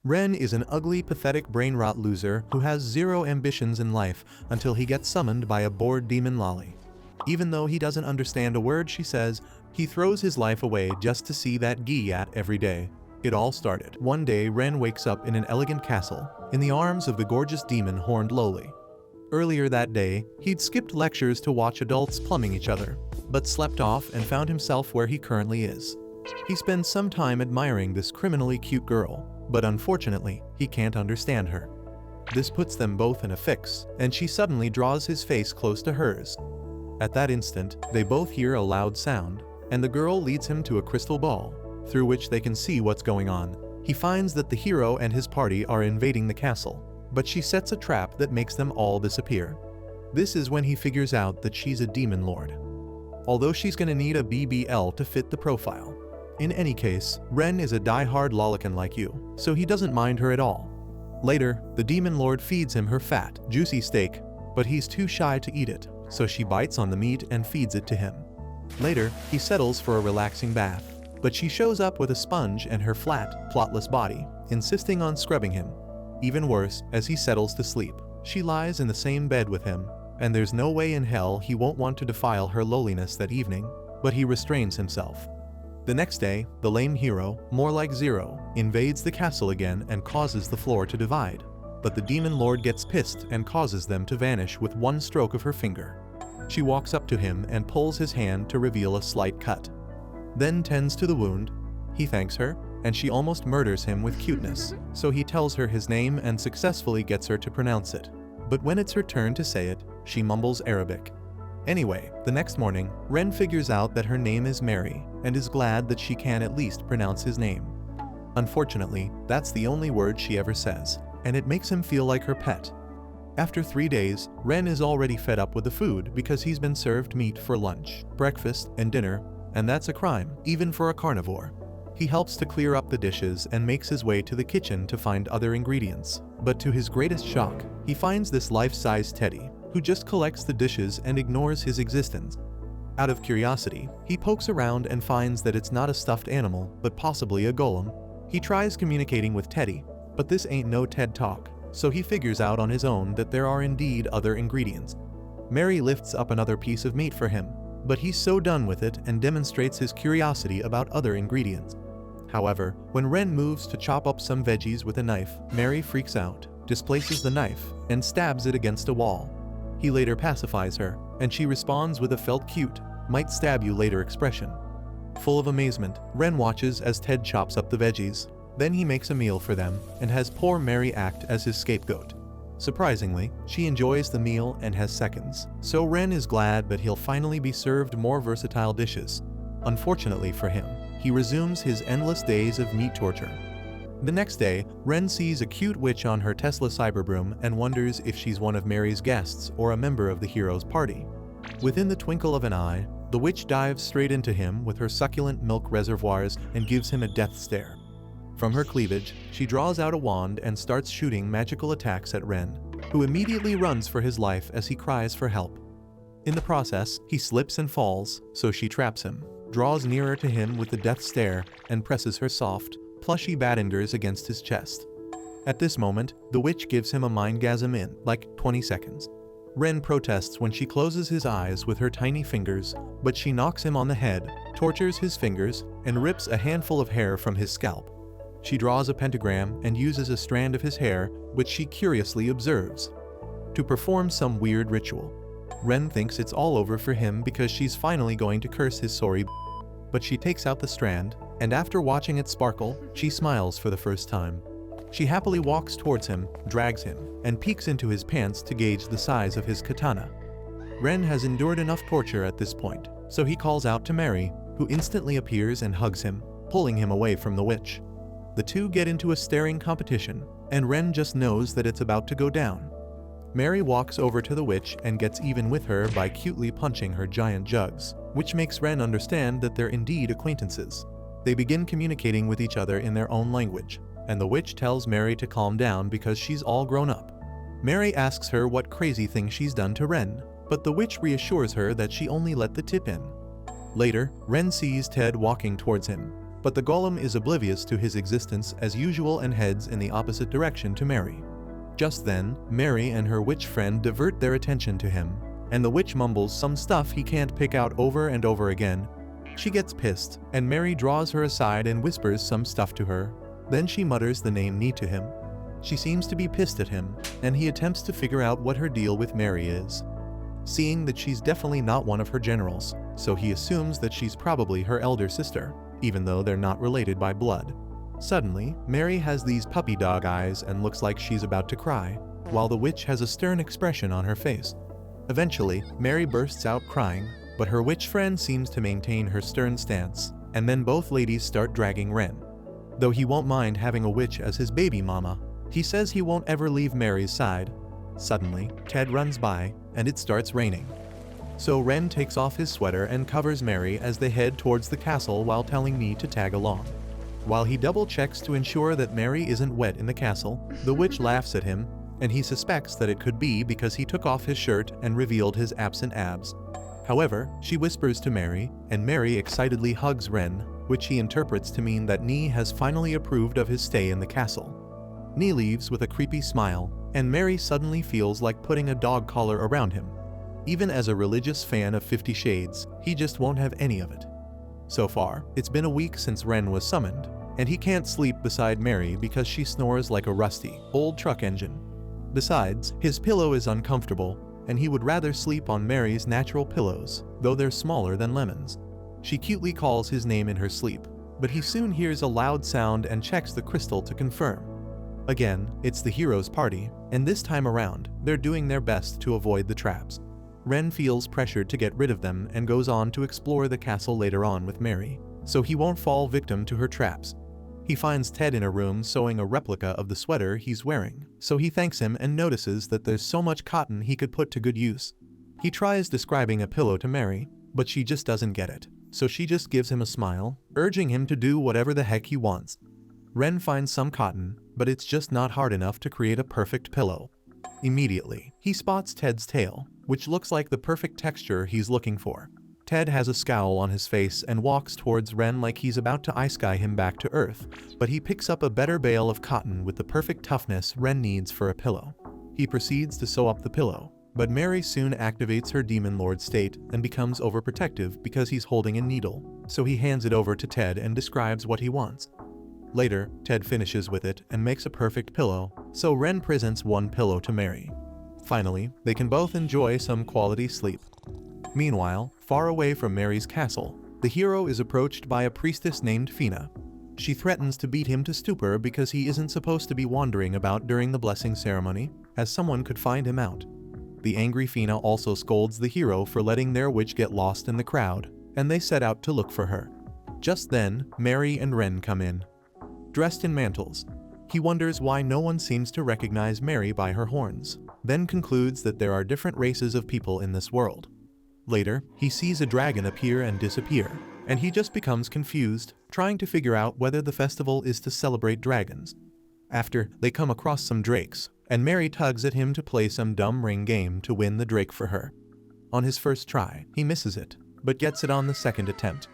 Ren is an ugly, pathetic brain-rot loser who has zero ambitions in life until he gets summoned by a bored demon lolly. Even though he doesn't understand a word she says, he throws his life away just to see that Giyat every day. It all started. One day, Ren wakes up in an elegant castle, in the arms of the gorgeous demon Horned Lowly. Earlier that day, he'd skipped lectures to watch adults plumbing each other, but slept off and found himself where he currently is. He spends some time admiring this criminally cute girl, but unfortunately, he can't understand her. This puts them both in a fix, and she suddenly draws his face close to hers. At that instant, they both hear a loud sound, and the girl leads him to a crystal ball, through which they can see what's going on. He finds that the hero and his party are invading the castle, but she sets a trap that makes them all disappear. This is when he figures out that she's a demon lord. Although she's gonna need a BBL to fit the profile. In any case, Ren is a die-hard lolicon like you, so he doesn't mind her at all. Later, the demon lord feeds him her fat, juicy steak, but he's too shy to eat it, so she bites on the meat and feeds it to him. Later, he settles for a relaxing bath, but she shows up with a sponge and her flat, plotless body, insisting on scrubbing him. Even worse, as he settles to sleep, she lies in the same bed with him, and there's no way in hell he won't want to defile her lowliness that evening, but he restrains himself. The next day, the lame hero, more like Zero, invades the castle again and causes the floor to divide. But the demon lord gets pissed and causes them to vanish with one stroke of her finger. She walks up to him and pulls his hand to reveal a slight cut. Then tends to the wound. He thanks her, and she almost murders him with cuteness, so he tells her his name and successfully gets her to pronounce it. But when it's her turn to say it, she mumbles Arabic. Anyway, the next morning, Ren figures out that her name is Mary, and is glad that she can at least pronounce his name. Unfortunately, that's the only word she ever says, and it makes him feel like her pet. After 3 days, Ren is already fed up with the food because he's been served meat for lunch, breakfast, and dinner, and that's a crime, even for a carnivore. He helps to clear up the dishes and makes his way to the kitchen to find other ingredients, but to his greatest shock, he finds this life-size teddy, who just collects the dishes and ignores his existence. Out of curiosity, he pokes around and finds that it's not a stuffed animal, but possibly a golem. He tries communicating with Teddy, but this ain't no TED Talk, so he figures out on his own that there are indeed other ingredients. Mary lifts up another piece of meat for him, but he's so done with it and demonstrates his curiosity about other ingredients. However, when Ren moves to chop up some veggies with a knife, Mary freaks out, displaces the knife, and stabs it against a wall. He later pacifies her, and she responds with a felt cute, might stab you later expression. Full of amazement, Ren watches as Ted chops up the veggies. Then he makes a meal for them, and has poor Mary act as his scapegoat. Surprisingly, she enjoys the meal and has seconds, so Ren is glad that he'll finally be served more versatile dishes. Unfortunately for him, he resumes his endless days of meat torture. The next day, Ren sees a cute witch on her Tesla Cyberbroom and wonders if she's one of Mary's guests or a member of the hero's party. Within the twinkle of an eye, the witch dives straight into him with her succulent milk reservoirs and gives him a death stare. From her cleavage, she draws out a wand and starts shooting magical attacks at Ren, who immediately runs for his life as he cries for help. In the process, he slips and falls, so she traps him, draws nearer to him with the death stare, and presses her soft, plushy badingers against his chest. At this moment, the witch gives him a mindgasm in, like, 20 seconds. Ren protests when she closes his eyes with her tiny fingers, but she knocks him on the head, tortures his fingers, and rips a handful of hair from his scalp. She draws a pentagram and uses a strand of his hair, which she curiously observes, to perform some weird ritual. Ren thinks it's all over for him because she's finally going to curse his sorry but she takes out the strand, and after watching it sparkle, she smiles for the first time. She happily walks towards him, drags him, and peeks into his pants to gauge the size of his katana. Ren has endured enough torture at this point, so he calls out to Mary, who instantly appears and hugs him, pulling him away from the witch. The two get into a staring competition, and Ren just knows that it's about to go down. Mary walks over to the witch and gets even with her by cutely punching her giant jugs, which makes Ren understand that they're indeed acquaintances. They begin communicating with each other in their own language, and the witch tells Mary to calm down because she's all grown up. Mary asks her what crazy thing she's done to Ren, but the witch reassures her that she only let the tip in. Later, Ren sees Ted walking towards him. But the golem is oblivious to his existence as usual and heads in the opposite direction to Mary. Just then, Mary and her witch friend divert their attention to him, and the witch mumbles some stuff he can't pick out over and over again. She gets pissed, and Mary draws her aside and whispers some stuff to her. Then she mutters the name Nee to him. She seems to be pissed at him, and he attempts to figure out what her deal with Mary is. Seeing that she's definitely not one of her generals, so he assumes that she's probably her elder sister, even though they're not related by blood. Suddenly, Mary has these puppy dog eyes and looks like she's about to cry, while the witch has a stern expression on her face. Eventually, Mary bursts out crying, but her witch friend seems to maintain her stern stance, and then both ladies start dragging Ren. Though he won't mind having a witch as his baby mama, he says he won't ever leave Mary's side. Suddenly, Ted runs by, and it starts raining. So Ren takes off his sweater and covers Mary as they head towards the castle while telling Nee to tag along. While he double checks to ensure that Mary isn't wet in the castle, the witch laughs at him, and he suspects that it could be because he took off his shirt and revealed his absent abs. However, she whispers to Mary, and Mary excitedly hugs Ren, which he interprets to mean that Nee has finally approved of his stay in the castle. Nee leaves with a creepy smile, and Mary suddenly feels like putting a dog collar around him. Even as a religious fan of 50 Shades, he just won't have any of it. So far, it's been a week since Ren was summoned, and he can't sleep beside Mary because she snores like a rusty, old truck engine. Besides, his pillow is uncomfortable, and he would rather sleep on Mary's natural pillows, though they're smaller than lemons. She cutely calls his name in her sleep, but he soon hears a loud sound and checks the crystal to confirm. Again, it's the hero's party, and this time around, they're doing their best to avoid the traps. Ren feels pressured to get rid of them and goes on to explore the castle later on with Mary, so he won't fall victim to her traps. He finds Ted in a room sewing a replica of the sweater he's wearing, so he thanks him and notices that there's so much cotton he could put to good use. He tries describing a pillow to Mary, but she just doesn't get it, so she just gives him a smile, urging him to do whatever the heck he wants. Ren finds some cotton, but it's just not hard enough to create a perfect pillow. Immediately, he spots Ted's tail, which looks like the perfect texture he's looking for. Ted has a scowl on his face and walks towards Ren like he's about to ice sky him back to Earth, but he picks up a better bale of cotton with the perfect toughness Ren needs for a pillow. He proceeds to sew up the pillow, but Mary soon activates her demon lord state and becomes overprotective because he's holding a needle, so he hands it over to Ted and describes what he wants. Later, Ted finishes with it and makes a perfect pillow, so Ren presents one pillow to Mary. Finally, they can both enjoy some quality sleep. Meanwhile, far away from Mary's castle, the hero is approached by a priestess named Fina. She threatens to beat him to stupor because he isn't supposed to be wandering about during the blessing ceremony, as someone could find him out. The angry Fina also scolds the hero for letting their witch get lost in the crowd, and they set out to look for her. Just then, Mary and Ren come in. Dressed in mantles, he wonders why no one seems to recognize Mary by her horns, then concludes that there are different races of people in this world. Later, he sees a dragon appear and disappear, and he just becomes confused, trying to figure out whether the festival is to celebrate dragons. After, they come across some drakes, and Mary tugs at him to play some dumb ring game to win the drake for her. On his first try, he misses it, but gets it on the second attempt.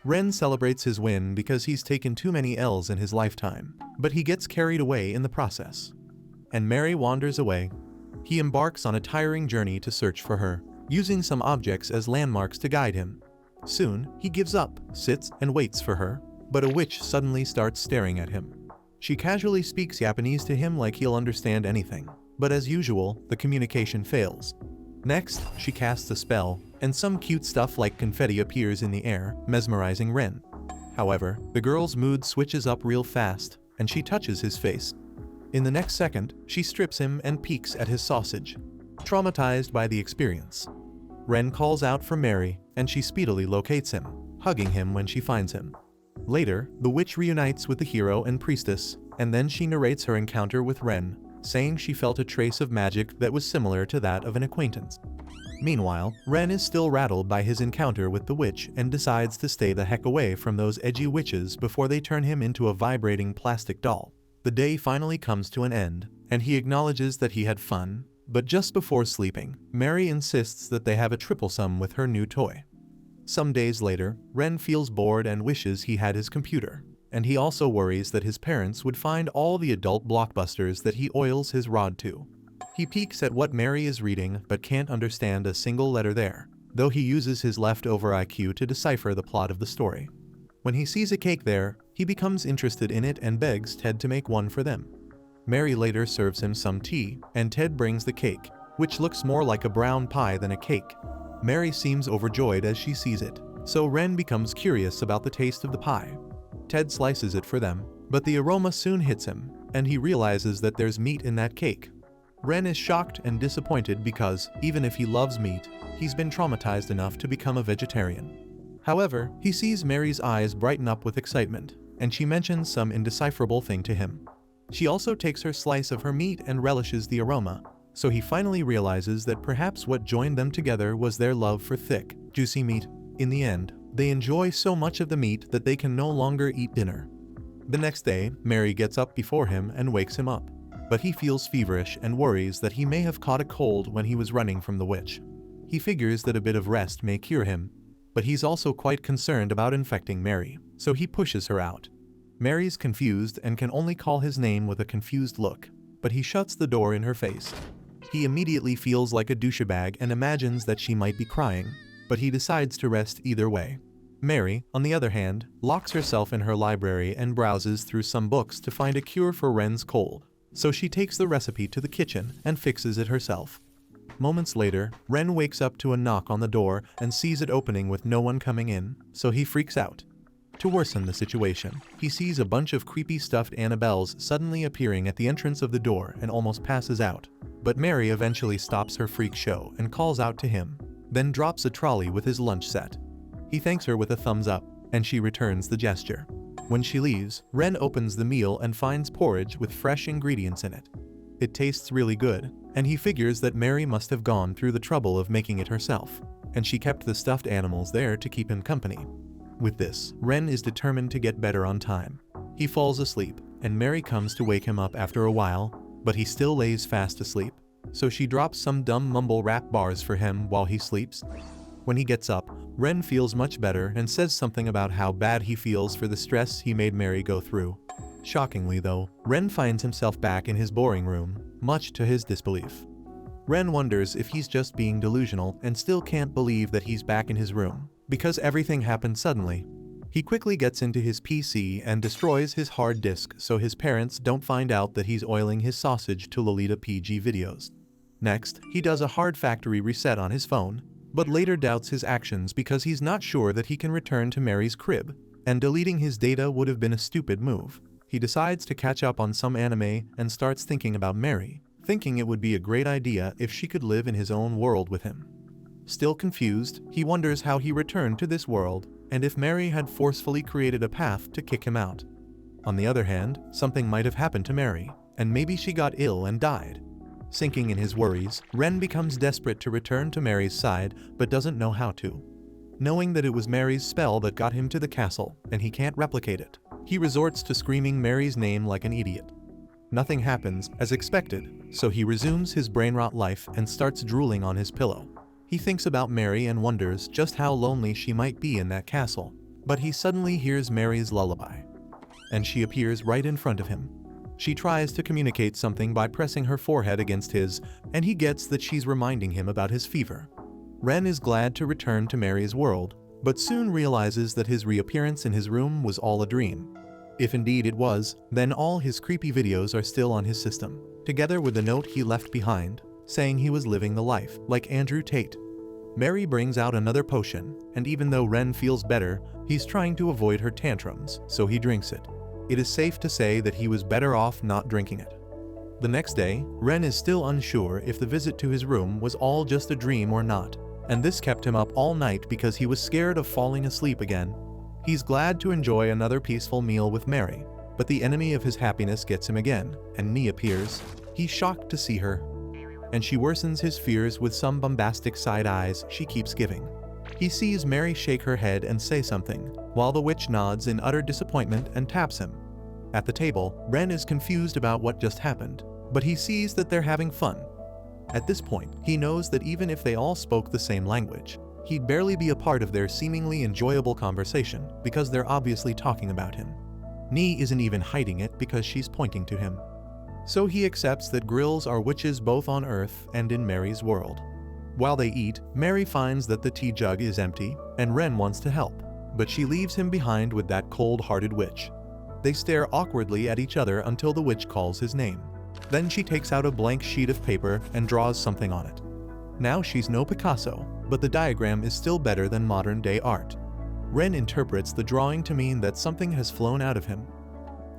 Ren celebrates his win because he's taken too many L's in his lifetime, but he gets carried away in the process. And Mary wanders away. He embarks on a tiring journey to search for her, using some objects as landmarks to guide him. Soon, he gives up, sits, and waits for her, but a witch suddenly starts staring at him. She casually speaks Japanese to him like he'll understand anything, but as usual, the communication fails. Next, she casts a spell, and some cute stuff like confetti appears in the air, mesmerizing Ren. However, the girl's mood switches up real fast, and she touches his face. In the next second, she strips him and peeks at his sausage. Traumatized by the experience, Ren calls out for Mary, and she speedily locates him, hugging him when she finds him. Later, the witch reunites with the hero and priestess, and then she narrates her encounter with Ren, saying she felt a trace of magic that was similar to that of an acquaintance. Meanwhile, Ren is still rattled by his encounter with the witch and decides to stay the heck away from those edgy witches before they turn him into a vibrating plastic doll. The day finally comes to an end, and he acknowledges that he had fun, but just before sleeping, Mary insists that they have a triple sum with her new toy. Some days later, Ren feels bored and wishes he had his computer. And he also worries that his parents would find all the adult blockbusters that he oils his rod to. He peeks at what Mary is reading but can't understand a single letter there, though he uses his leftover IQ to decipher the plot of the story. When he sees a cake there, he becomes interested in it and begs Ted to make one for them. Mary later serves him some tea, and Ted brings the cake, which looks more like a brown pie than a cake. Mary seems overjoyed as she sees it, so Ren becomes curious about the taste of the pie. Ted slices it for them, but the aroma soon hits him, and he realizes that there's meat in that cake. Ren is shocked and disappointed because, even if he loves meat, he's been traumatized enough to become a vegetarian. However, he sees Mary's eyes brighten up with excitement, and she mentions some indecipherable thing to him. She also takes her slice of her meat and relishes the aroma, so he finally realizes that perhaps what joined them together was their love for thick, juicy meat. In the end, they enjoy so much of the meat that they can no longer eat dinner. The next day, Mary gets up before him and wakes him up, but he feels feverish and worries that he may have caught a cold when he was running from the witch. He figures that a bit of rest may cure him, but he's also quite concerned about infecting Mary, so he pushes her out. Mary's confused and can only call his name with a confused look, but he shuts the door in her face. He immediately feels like a douchebag and imagines that she might be crying, but he decides to rest either way. Mary, on the other hand, locks herself in her library and browses through some books to find a cure for Ren's cold, so she takes the recipe to the kitchen and fixes it herself. Moments later, Ren wakes up to a knock on the door and sees it opening with no one coming in, so he freaks out. To worsen the situation, he sees a bunch of creepy stuffed Annabelles suddenly appearing at the entrance of the door and almost passes out. But Mary eventually stops her freak show and calls out to him, then drops a trolley with his lunch set. He thanks her with a thumbs up, and she returns the gesture. When she leaves, Ren opens the meal and finds porridge with fresh ingredients in it. It tastes really good, and he figures that Mary must have gone through the trouble of making it herself, and she kept the stuffed animals there to keep him company. With this, Ren is determined to get better on time. He falls asleep, and Mary comes to wake him up after a while, but he still lays fast asleep, so she drops some dumb mumble rap bars for him while he sleeps. When he gets up, Ren feels much better and says something about how bad he feels for the stress he made Mary go through. Shockingly though, Ren finds himself back in his boring room, much to his disbelief. Ren wonders if he's just being delusional and still can't believe that he's back in his room, because everything happened suddenly. He quickly gets into his PC and destroys his hard disk so his parents don't find out that he's oiling his sausage to Lolita PG videos. Next, he does a hard factory reset on his phone, but later doubts his actions because he's not sure that he can return to Mary's crib, and deleting his data would have been a stupid move. He decides to catch up on some anime and starts thinking about Mary, thinking it would be a great idea if she could live in his own world with him. Still confused, he wonders how he returned to this world, and if Mary had forcefully created a path to kick him out. On the other hand, something might have happened to Mary, and maybe she got ill and died. Sinking in his worries, Ren becomes desperate to return to Mary's side, but doesn't know how to. Knowing that it was Mary's spell that got him to the castle, and he can't replicate it, he resorts to screaming Mary's name like an idiot. Nothing happens, as expected, so he resumes his brain-rot life and starts drooling on his pillow. He thinks about Mary and wonders just how lonely she might be in that castle, but he suddenly hears Mary's lullaby. And she appears right in front of him. She tries to communicate something by pressing her forehead against his, and he gets that she's reminding him about his fever. Ren is glad to return to Mary's world, but soon realizes that his reappearance in his room was all a dream. If indeed it was, then all his creepy videos are still on his system, together with the note he left behind, saying he was living the life like Andrew Tate. Mary brings out another potion, and even though Ren feels better, he's trying to avoid her tantrums, so he drinks it. It is safe to say that he was better off not drinking it. The next day, Ren is still unsure if the visit to his room was all just a dream or not, and this kept him up all night because he was scared of falling asleep again. He's glad to enjoy another peaceful meal with Mary, but the enemy of his happiness gets him again, and Nee appears. He's shocked to see her, and she worsens his fears with some bombastic side eyes she keeps giving. He sees Mary shake her head and say something, while the witch nods in utter disappointment and taps him. At the table, Ren is confused about what just happened, but he sees that they're having fun. At this point, he knows that even if they all spoke the same language, he'd barely be a part of their seemingly enjoyable conversation because they're obviously talking about him. Nee isn't even hiding it because she's pointing to him. So he accepts that grills are witches both on Earth and in Mary's world. While they eat, Mary finds that the tea jug is empty, and Ren wants to help, but she leaves him behind with that cold-hearted witch. They stare awkwardly at each other until the witch calls his name. Then she takes out a blank sheet of paper and draws something on it. Now she's no Picasso, but the diagram is still better than modern-day art. Ren interprets the drawing to mean that something has flown out of him.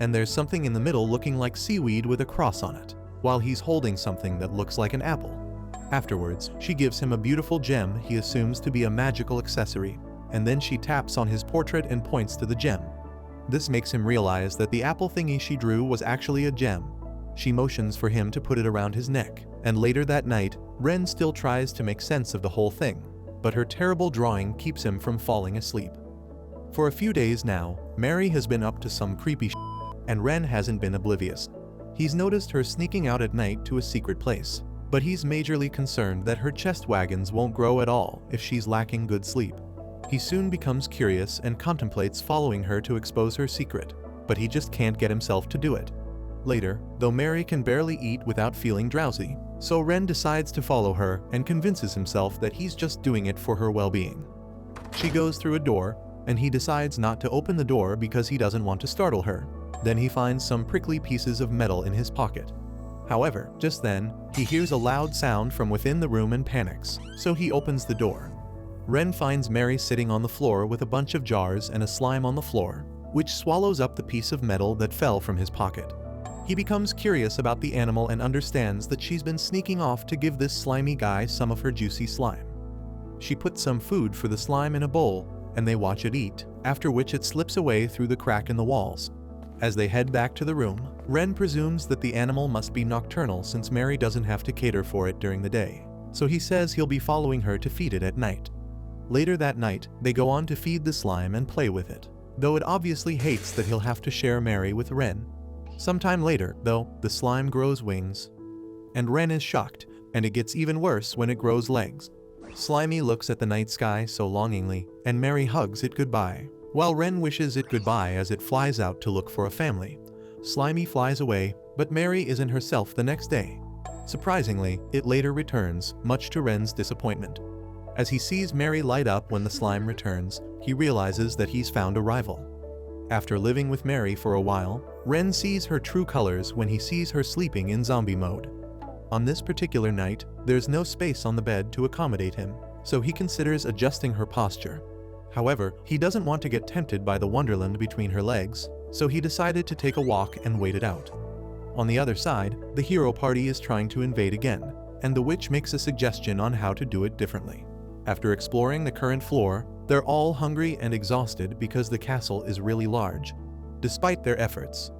And there's something in the middle looking like seaweed with a cross on it, while he's holding something that looks like an apple. Afterwards, she gives him a beautiful gem he assumes to be a magical accessory, and then she taps on his portrait and points to the gem. This makes him realize that the apple thingy she drew was actually a gem. She motions for him to put it around his neck, and later that night, Ren still tries to make sense of the whole thing, but her terrible drawing keeps him from falling asleep. For a few days now, Mary has been up to some creepy shit, and Ren hasn't been oblivious. He's noticed her sneaking out at night to a secret place, but he's majorly concerned that her chest wagons won't grow at all if she's lacking good sleep. He soon becomes curious and contemplates following her to expose her secret, but he just can't get himself to do it. Later, though Mary can barely eat without feeling drowsy, so Ren decides to follow her and convinces himself that he's just doing it for her well-being. She goes through a door, and he decides not to open the door because he doesn't want to startle her. Then he finds some prickly pieces of metal in his pocket. However, just then, he hears a loud sound from within the room and panics, so he opens the door. Ren finds Mary sitting on the floor with a bunch of jars and a slime on the floor, which swallows up the piece of metal that fell from his pocket. He becomes curious about the animal and understands that she's been sneaking off to give this slimy guy some of her juicy slime. She puts some food for the slime in a bowl, and they watch it eat, after which it slips away through the crack in the walls. As they head back to the room, Ren presumes that the animal must be nocturnal since Mary doesn't have to cater for it during the day, so he says he'll be following her to feed it at night. Later that night, they go on to feed the slime and play with it, though it obviously hates that he'll have to share Mary with Ren. Sometime later, though, the slime grows wings. And Ren is shocked, and it gets even worse when it grows legs. Slimy looks at the night sky so longingly, and Mary hugs it goodbye, while Ren wishes it goodbye as it flies out to look for a family. Slimy flies away, but Mary isn't herself the next day. Surprisingly, it later returns, much to Ren's disappointment. As he sees Mary light up when the slime returns, he realizes that he's found a rival. After living with Mary for a while, Ren sees her true colors when he sees her sleeping in zombie mode. On this particular night, there's no space on the bed to accommodate him, so he considers adjusting her posture. However, he doesn't want to get tempted by the wonderland between her legs, so he decided to take a walk and wait it out. On the other side, the hero party is trying to invade again, and the witch makes a suggestion on how to do it differently. After exploring the current floor, they're all hungry and exhausted because the castle is really large. Despite their efforts,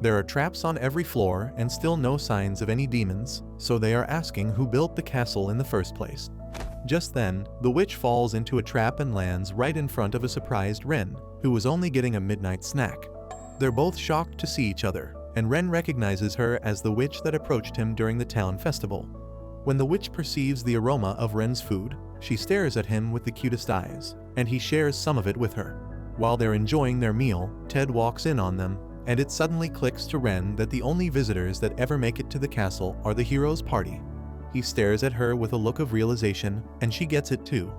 there are traps on every floor and still no signs of any demons, so they are asking who built the castle in the first place. Just then, the witch falls into a trap and lands right in front of a surprised Ren, who was only getting a midnight snack. They're both shocked to see each other, and Ren recognizes her as the witch that approached him during the town festival. When the witch perceives the aroma of Ren's food, she stares at him with the cutest eyes, and he shares some of it with her. While they're enjoying their meal, Ted walks in on them, and it suddenly clicks to Ren that the only visitors that ever make it to the castle are the hero's party. He stares at her with a look of realization, and she gets it too.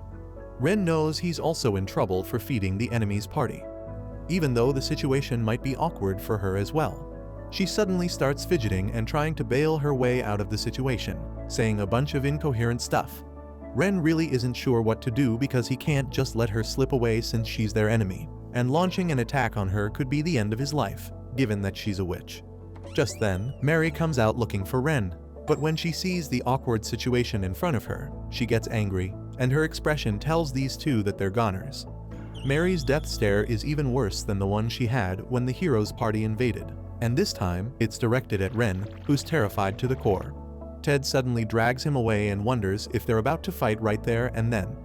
Ren knows he's also in trouble for feeding the enemy's party, even though the situation might be awkward for her as well. She suddenly starts fidgeting and trying to bail her way out of the situation, saying a bunch of incoherent stuff. Ren really isn't sure what to do because he can't just let her slip away since she's their enemy, and launching an attack on her could be the end of his life, given that she's a witch. Just then, Mary comes out looking for Ren, but when she sees the awkward situation in front of her, she gets angry, and her expression tells these two that they're goners. Mary's death stare is even worse than the one she had when the hero's party invaded, and this time, it's directed at Ren, who's terrified to the core. Ted suddenly drags him away and wonders if they're about to fight right there and then.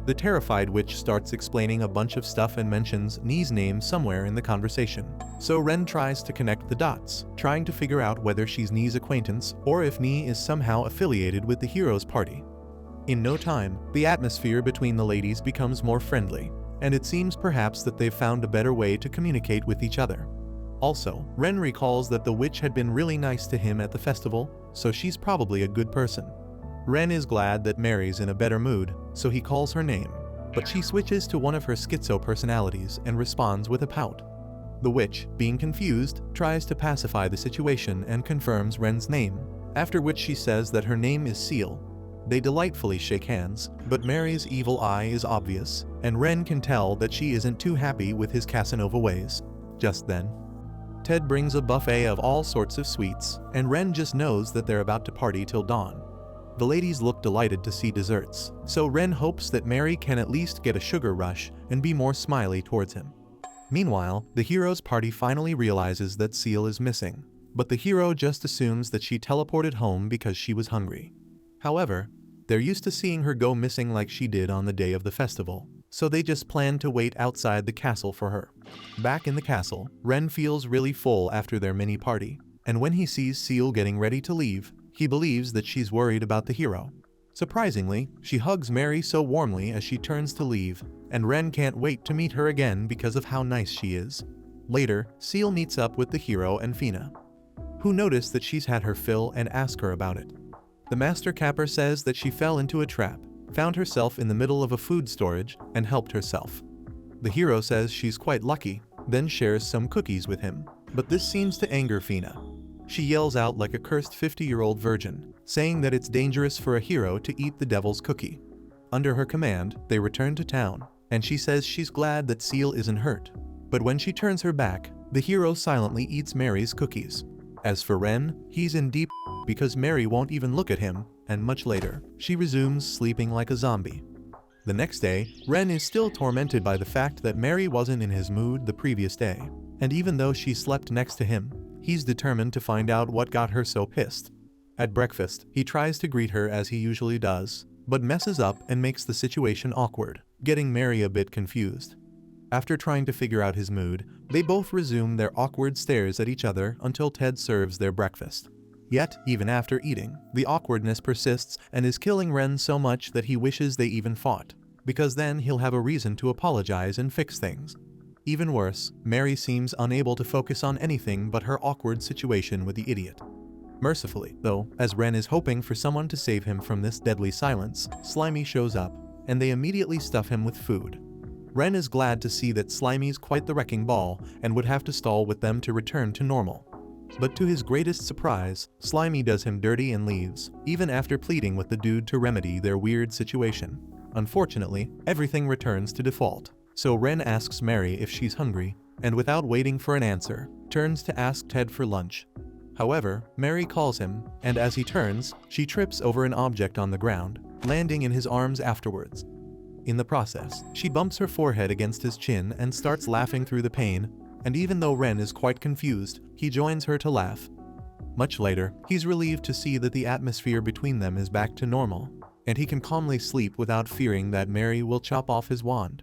The terrified witch starts explaining a bunch of stuff and mentions Nee's name somewhere in the conversation. So Ren tries to connect the dots, trying to figure out whether she's Nee's acquaintance or if Nee is somehow affiliated with the hero's party. In no time, the atmosphere between the ladies becomes more friendly, and it seems perhaps that they've found a better way to communicate with each other. Also, Ren recalls that the witch had been really nice to him at the festival, so she's probably a good person. Ren is glad that Mary's in a better mood, so he calls her name, but she switches to one of her schizo personalities and responds with a pout. The witch, being confused, tries to pacify the situation and confirms Ren's name, after which she says that her name is Seal. They delightfully shake hands, but Mary's evil eye is obvious, and Ren can tell that she isn't too happy with his Casanova ways. Just then, Ted brings a buffet of all sorts of sweets, and Ren just knows that they're about to party till dawn. The ladies look delighted to see desserts, so Ren hopes that Mary can at least get a sugar rush and be more smiley towards him. Meanwhile, the hero's party finally realizes that Seal is missing, but the hero just assumes that she teleported home because she was hungry. However, they're used to seeing her go missing like she did on the day of the festival, so they just plan to wait outside the castle for her. Back in the castle, Ren feels really full after their mini party, and when he sees Seal getting ready to leave, he believes that she's worried about the hero. Surprisingly, she hugs Mary so warmly as she turns to leave, and Ren can't wait to meet her again because of how nice she is. Later, Seal meets up with the hero and Fina, who notice that she's had her fill and ask her about it. The master capper says that she fell into a trap, found herself in the middle of a food storage, and helped herself. The hero says she's quite lucky, then shares some cookies with him, but this seems to anger Fina. She yells out like a cursed 50-year-old virgin, saying that it's dangerous for a hero to eat the devil's cookie. Under her command, they return to town, and she says she's glad that Seal isn't hurt. But when she turns her back, the hero silently eats Mary's cookies. As for Ren, he's in deep because Mary won't even look at him, and much later, she resumes sleeping like a zombie. The next day, Ren is still tormented by the fact that Mary wasn't in his mood the previous day, and even though she slept next to him, he's determined to find out what got her so pissed. At breakfast, he tries to greet her as he usually does, but messes up and makes the situation awkward, getting Mary a bit confused. After trying to figure out his mood, they both resume their awkward stares at each other until Ted serves their breakfast. Yet, even after eating, the awkwardness persists and is killing Ren so much that he wishes they even fought, because then he'll have a reason to apologize and fix things. Even worse, Mary seems unable to focus on anything but her awkward situation with the idiot. Mercifully, though, as Ren is hoping for someone to save him from this deadly silence, Slimy shows up, and they immediately stuff him with food. Ren is glad to see that Slimy's quite the wrecking ball and would have to stall with them to return to normal. But to his greatest surprise, Slimy does him dirty and leaves, even after pleading with the dude to remedy their weird situation. Unfortunately, everything returns to default, so Ren asks Mary if she's hungry, and without waiting for an answer, turns to ask Ted for lunch. However, Mary calls him, and as he turns, she trips over an object on the ground, landing in his arms afterwards. In the process, she bumps her forehead against his chin and starts laughing through the pain, and even though Ren is quite confused, he joins her to laugh. Much later, he's relieved to see that the atmosphere between them is back to normal, and he can calmly sleep without fearing that Mary will chop off his wand.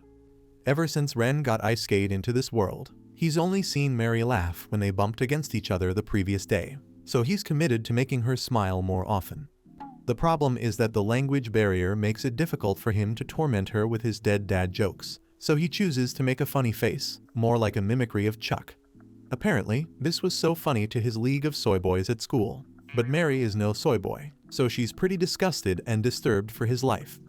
Ever since Ren got ice skate into this world, he's only seen Mary laugh when they bumped against each other the previous day, so he's committed to making her smile more often. The problem is that the language barrier makes it difficult for him to torment her with his dead dad jokes, so he chooses to make a funny face, more like a mimicry of Chuck. Apparently, this was so funny to his league of soy boys at school, but Mary is no soy boy, so she's pretty disgusted and disturbed for his life.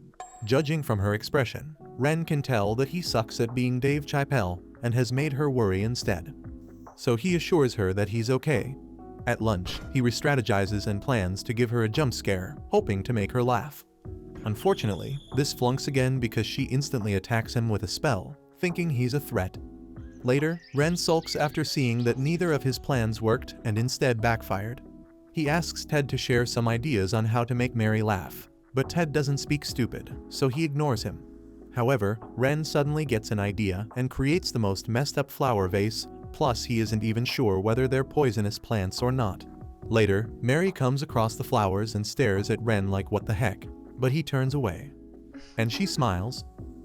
Judging from her expression, Ren can tell that he sucks at being Dave Chappelle and has made her worry instead. So he assures her that he's okay. At lunch, he re-strategizes and plans to give her a jump scare, hoping to make her laugh. Unfortunately, this flunks again because she instantly attacks him with a spell, thinking he's a threat. Later, Ren sulks after seeing that neither of his plans worked and instead backfired. He asks Ted to share some ideas on how to make Mary laugh, but Ted doesn't speak stupid, so he ignores him. However, Ren suddenly gets an idea and creates the most messed up flower vase, plus he isn't even sure whether they're poisonous plants or not. Later, Mary comes across the flowers and stares at Ren like what the heck, but he turns away. And she smiles.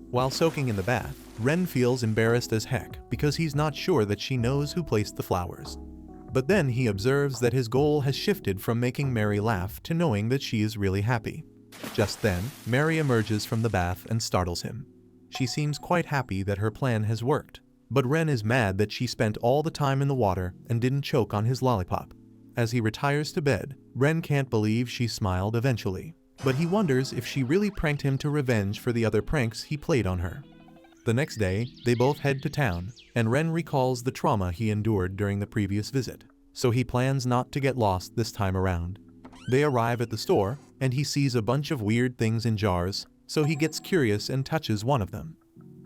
While soaking in the bath, Ren feels embarrassed as heck because he's not sure that she knows who placed the flowers. But then he observes that his goal has shifted from making Mary laugh to knowing that she is really happy. Just then, Mary emerges from the bath and startles him. She seems quite happy that her plan has worked, but Ren is mad that she spent all the time in the water and didn't choke on his lollipop. As he retires to bed, Ren can't believe she smiled eventually, but he wonders if she really pranked him to revenge for the other pranks he played on her. The next day, they both head to town, and Ren recalls the trauma he endured during the previous visit, so he plans not to get lost this time around. They arrive at the store, and he sees a bunch of weird things in jars, so he gets curious and touches one of them.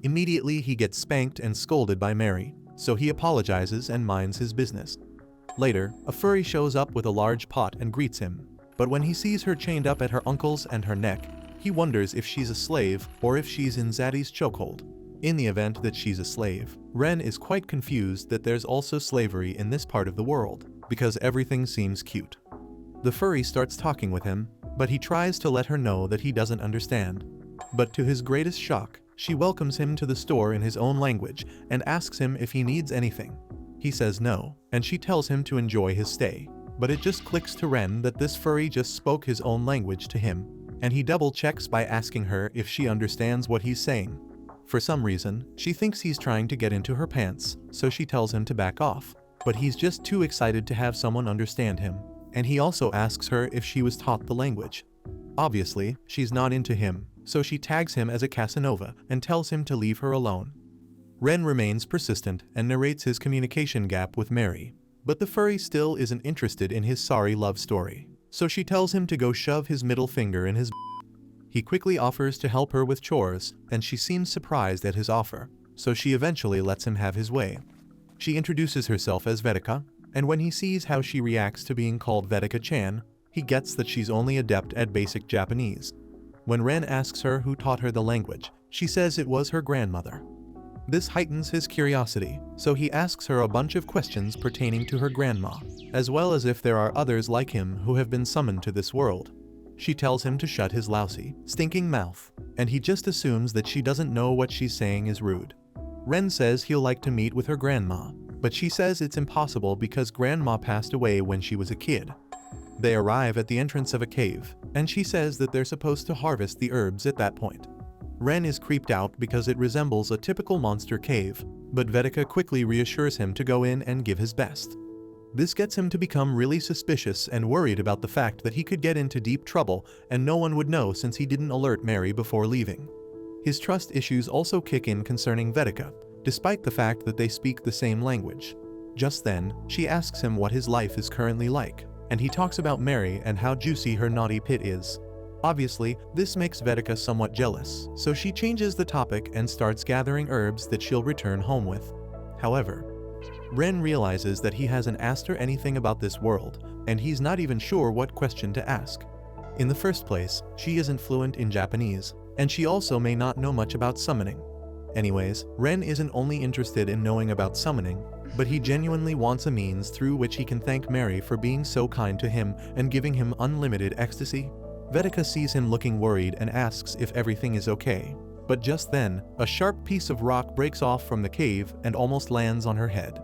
Immediately he gets spanked and scolded by Mary, so he apologizes and minds his business. Later, a furry shows up with a large pot and greets him, but when he sees her chained up at her ankles and her neck, he wonders if she's a slave or if she's in Zaddy's chokehold. In the event that she's a slave, Ren is quite confused that there's also slavery in this part of the world, because everything seems cute. The furry starts talking with him, but he tries to let her know that he doesn't understand. But to his greatest shock, she welcomes him to the store in his own language and asks him if he needs anything. He says no, and she tells him to enjoy his stay. But it just clicks to Ren that this furry just spoke his own language to him, and he double checks by asking her if she understands what he's saying. For some reason, she thinks he's trying to get into her pants, so she tells him to back off. But he's just too excited to have someone understand him, and he also asks her if she was taught the language. Obviously, she's not into him, so she tags him as a Casanova and tells him to leave her alone. Ren remains persistent and narrates his communication gap with Mary, but the furry still isn't interested in his sorry love story, so she tells him to go shove his middle finger in his He quickly offers to help her with chores, and she seems surprised at his offer, so she eventually lets him have his way. She introduces herself as Vedika, and when he sees how she reacts to being called Vedika-chan, he gets that she's only adept at basic Japanese. When Ren asks her who taught her the language, she says it was her grandmother. This heightens his curiosity, so he asks her a bunch of questions pertaining to her grandma, as well as if there are others like him who have been summoned to this world. She tells him to shut his lousy, stinking mouth, and he just assumes that she doesn't know what she's saying is rude. Ren says he'll like to meet with her grandma, but she says it's impossible because grandma passed away when she was a kid. They arrive at the entrance of a cave, and she says that they're supposed to harvest the herbs at that point. Ren is creeped out because it resembles a typical monster cave, but Vedika quickly reassures him to go in and give his best. This gets him to become really suspicious and worried about the fact that he could get into deep trouble and no one would know since he didn't alert Mary before leaving. His trust issues also kick in concerning Vedika, despite the fact that they speak the same language. Just then, she asks him what his life is currently like, and he talks about Mary and how juicy her naughty pit is. Obviously, this makes Vedika somewhat jealous, so she changes the topic and starts gathering herbs that she'll return home with. However, Ren realizes that he hasn't asked her anything about this world, and he's not even sure what question to ask. In the first place, she isn't fluent in Japanese, and she also may not know much about summoning. Anyways, Ren isn't only interested in knowing about summoning, but he genuinely wants a means through which he can thank Mary for being so kind to him and giving him unlimited ecstasy. Vedika sees him looking worried and asks if everything is okay. But just then, a sharp piece of rock breaks off from the cave and almost lands on her head.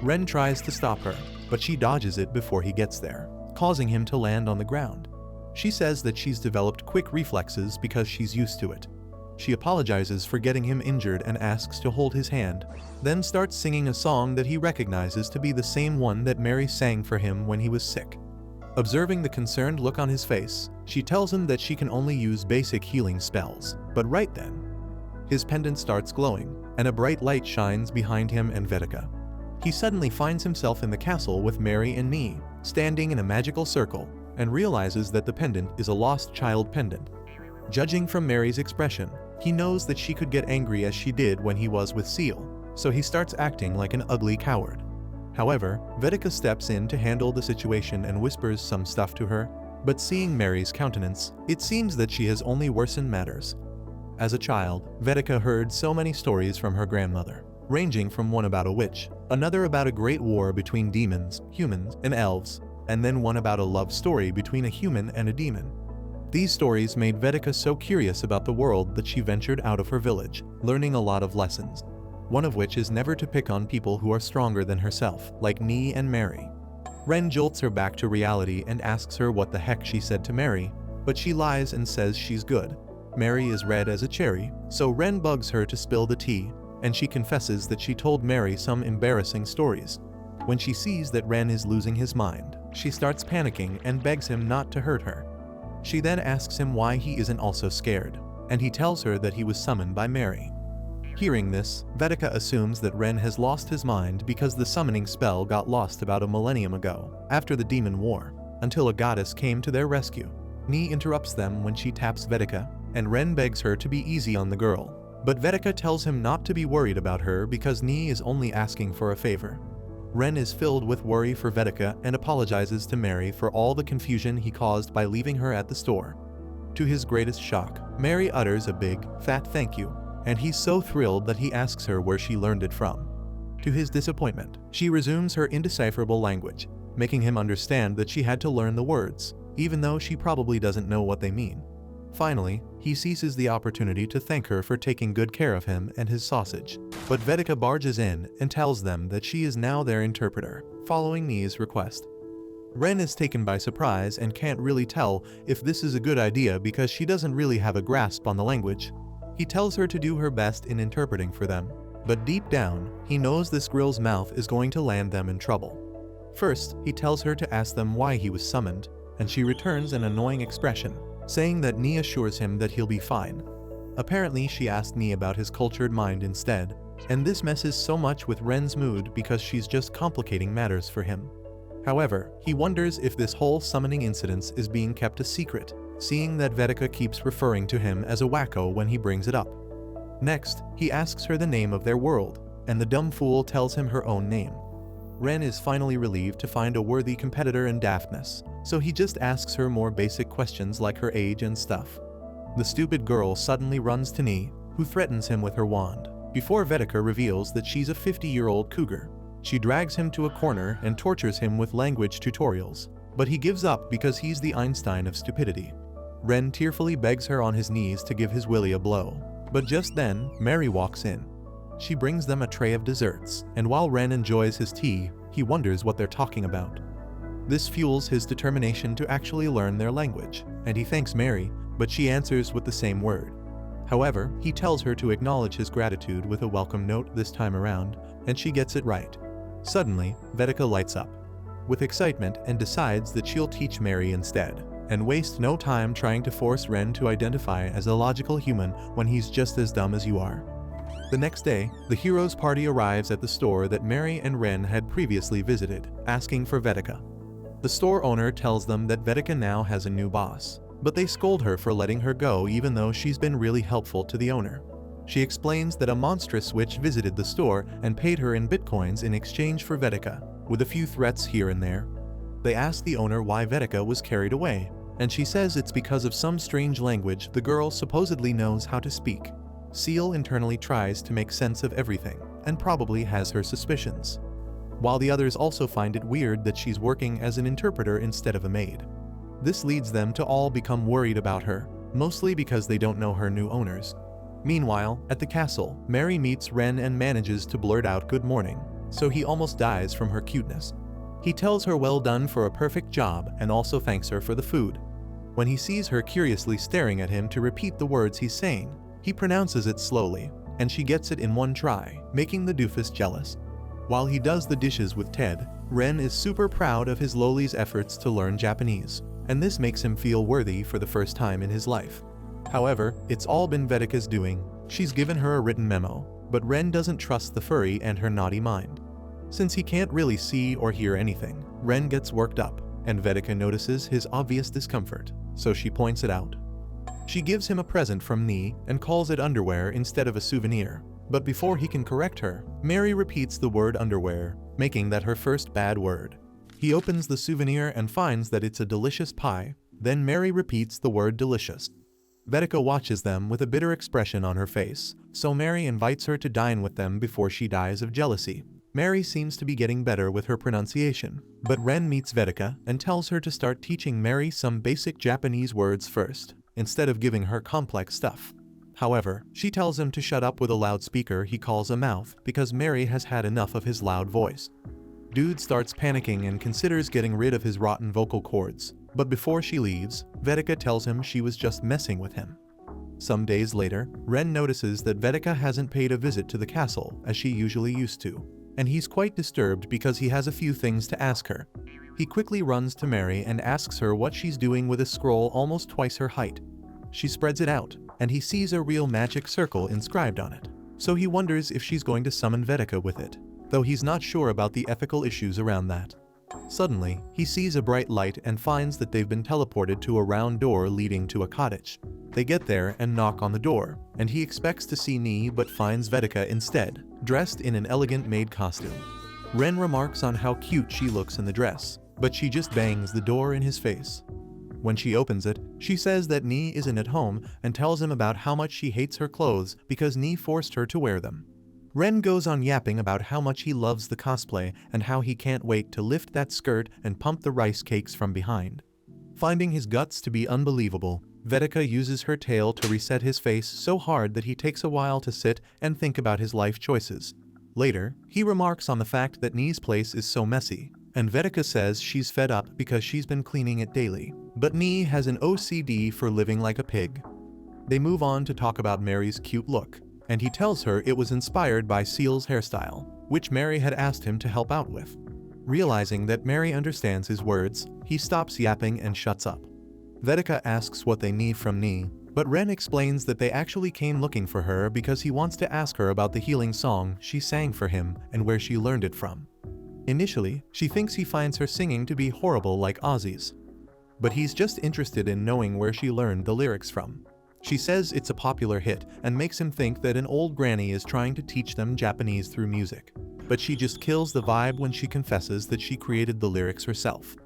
Ren tries to stop her, but she dodges it before he gets there, causing him to land on the ground. She says that she's developed quick reflexes because she's used to it. She apologizes for getting him injured and asks to hold his hand, then starts singing a song that he recognizes to be the same one that Mary sang for him when he was sick. Observing the concerned look on his face, she tells him that she can only use basic healing spells, but right then, his pendant starts glowing, and a bright light shines behind him and Vedika. He suddenly finds himself in the castle with Mary and Nee, standing in a magical circle, and realizes that the pendant is a lost child pendant. Judging from Mary's expression, he knows that she could get angry as she did when he was with Seal, so he starts acting like an ugly coward. However, Vedika steps in to handle the situation and whispers some stuff to her, but seeing Mary's countenance, it seems that she has only worsened matters. As a child, Vedika heard so many stories from her grandmother, ranging from one about a witch, another about a great war between demons, humans, and elves, and then one about a love story between a human and a demon. These stories made Vedika so curious about the world that she ventured out of her village, learning a lot of lessons. One of which is never to pick on people who are stronger than herself, like Nee and Mary. Ren jolts her back to reality and asks her what the heck she said to Mary, but she lies and says she's good. Mary is red as a cherry, so Ren bugs her to spill the tea, and she confesses that she told Mary some embarrassing stories. When she sees that Ren is losing his mind, she starts panicking and begs him not to hurt her. She then asks him why he isn't also scared, and he tells her that he was summoned by Mary. Hearing this, Vedika assumes that Ren has lost his mind because the summoning spell got lost about a millennium ago, after the demon war, until a goddess came to their rescue. Ni interrupts them when she taps Vedika, and Ren begs her to be easy on the girl. But Vedika tells him not to be worried about her because Ni is only asking for a favor. Ren is filled with worry for Vedika and apologizes to Mary for all the confusion he caused by leaving her at the store. To his greatest shock, Mary utters a big, fat thank you, and he's so thrilled that he asks her where she learned it from. To his disappointment, she resumes her indecipherable language, making him understand that she had to learn the words, even though she probably doesn't know what they mean. Finally, he seizes the opportunity to thank her for taking good care of him and his sausage. But Vedika barges in and tells them that she is now their interpreter, following Ni's request. Ren is taken by surprise and can't really tell if this is a good idea because she doesn't really have a grasp on the language. He tells her to do her best in interpreting for them, but deep down, he knows this girl's mouth is going to land them in trouble. First, he tells her to ask them why he was summoned, and she returns an annoying expression, saying that Ni assures him that he'll be fine. Apparently, she asked Ni about his cultured mind instead, and this messes so much with Ren's mood because she's just complicating matters for him. However, he wonders if this whole summoning incident is being kept a secret, seeing that Vedika keeps referring to him as a wacko when he brings it up. Next, he asks her the name of their world, and the dumb fool tells him her own name. Ren is finally relieved to find a worthy competitor in Daphnis, so he just asks her more basic questions like her age and stuff. The stupid girl suddenly runs to Ni, who threatens him with her wand, before Vedika reveals that she's a 50-year-old cougar. She drags him to a corner and tortures him with language tutorials, but he gives up because he's the Einstein of stupidity. Ren tearfully begs her on his knees to give his Willy a blow, but just then, Mary walks in. She brings them a tray of desserts, and while Ren enjoys his tea, he wonders what they're talking about. This fuels his determination to actually learn their language, and he thanks Mary, but she answers with the same word. However, he tells her to acknowledge his gratitude with a welcome note this time around, and she gets it right. Suddenly, Vedika lights up with excitement and decides that she'll teach Mary instead, and waste no time trying to force Ren to identify as a logical human when he's just as dumb as you are. The next day, the heroes' party arrives at the store that Mary and Ren had previously visited, asking for Vedika. The store owner tells them that Vedika now has a new boss, but they scold her for letting her go even though she's been really helpful to the owner. She explains that a monstrous witch visited the store and paid her in bitcoins in exchange for Vedika, with a few threats here and there. They ask the owner why Vedika was carried away, and she says it's because of some strange language the girl supposedly knows how to speak. Seal internally tries to make sense of everything, and probably has her suspicions, while the others also find it weird that she's working as an interpreter instead of a maid. This leads them to all become worried about her, mostly because they don't know her new owners. Meanwhile, at the castle, Mary meets Ren and manages to blurt out good morning, so he almost dies from her cuteness. He tells her well done for a perfect job and also thanks her for the food. When he sees her curiously staring at him to repeat the words he's saying, he pronounces it slowly, and she gets it in one try, making the doofus jealous. While he does the dishes with Ted, Ren is super proud of his lowly's efforts to learn Japanese, and this makes him feel worthy for the first time in his life. However, it's all been Vedika's doing. She's given her a written memo, but Ren doesn't trust the furry and her naughty mind. Since he can't really see or hear anything, Ren gets worked up, and Vedika notices his obvious discomfort, so she points it out. She gives him a present from Ni and calls it underwear instead of a souvenir, but before he can correct her, Mary repeats the word underwear, making that her first bad word. He opens the souvenir and finds that it's a delicious pie, then Mary repeats the word delicious. Vedika watches them with a bitter expression on her face, so Mary invites her to dine with them before she dies of jealousy. Mary seems to be getting better with her pronunciation, but Ren meets Vedika and tells her to start teaching Mary some basic Japanese words first, instead of giving her complex stuff. However, she tells him to shut up with a loudspeaker he calls a mouth because Mary has had enough of his loud voice. Dude starts panicking and considers getting rid of his rotten vocal cords, But before she leaves, Vedika tells him she was just messing with him. Some days later, Ren notices that Vedika hasn't paid a visit to the castle as she usually used to, and he's quite disturbed because he has a few things to ask her. He quickly runs to Mary and asks her what she's doing with a scroll almost twice her height. She spreads it out, and he sees a real magic circle inscribed on it. So he wonders if she's going to summon Vedika with it, though he's not sure about the ethical issues around that. Suddenly, he sees a bright light and finds that they've been teleported to a round door leading to a cottage. They get there and knock on the door, and he expects to see Nee but finds Vedika instead, dressed in an elegant maid costume. Ren remarks on how cute she looks in the dress, but she just bangs the door in his face. When she opens it, she says that Nee isn't at home and tells him about how much she hates her clothes because Nee forced her to wear them. Ren goes on yapping about how much he loves the cosplay and how he can't wait to lift that skirt and pump the rice cakes from behind. Finding his guts to be unbelievable, Vedika uses her tail to reset his face so hard that he takes a while to sit and think about his life choices. Later, he remarks on the fact that Nee's place is so messy, and Vedika says she's fed up because she's been cleaning it daily. But Nee has an OCD for living like a pig. They move on to talk about Mary's cute look, and he tells her it was inspired by Seal's hairstyle, which Mary had asked him to help out with. Realizing that Mary understands his words, he stops yapping and shuts up. Vedika asks what they need from Nee, but Ren explains that they actually came looking for her because he wants to ask her about the healing song she sang for him and where she learned it from. Initially, she thinks he finds her singing to be horrible like Ozzy's, but he's just interested in knowing where she learned the lyrics from. She says it's a popular hit and makes him think that an old granny is trying to teach them Japanese through music, but she just kills the vibe when she confesses that she created the lyrics herself.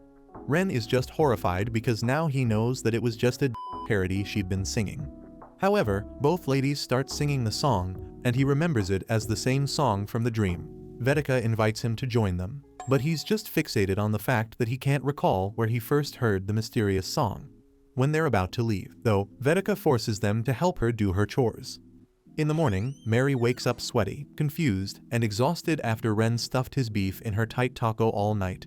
Ren is just horrified because now he knows that it was just a parody she'd been singing. However, both ladies start singing the song, and he remembers it as the same song from the dream. Vedika invites him to join them, but he's just fixated on the fact that he can't recall where he first heard the mysterious song. When they're about to leave, though, Vedika forces them to help her do her chores. In the morning, Mary wakes up sweaty, confused, and exhausted after Ren stuffed his beef in her tight taco all night.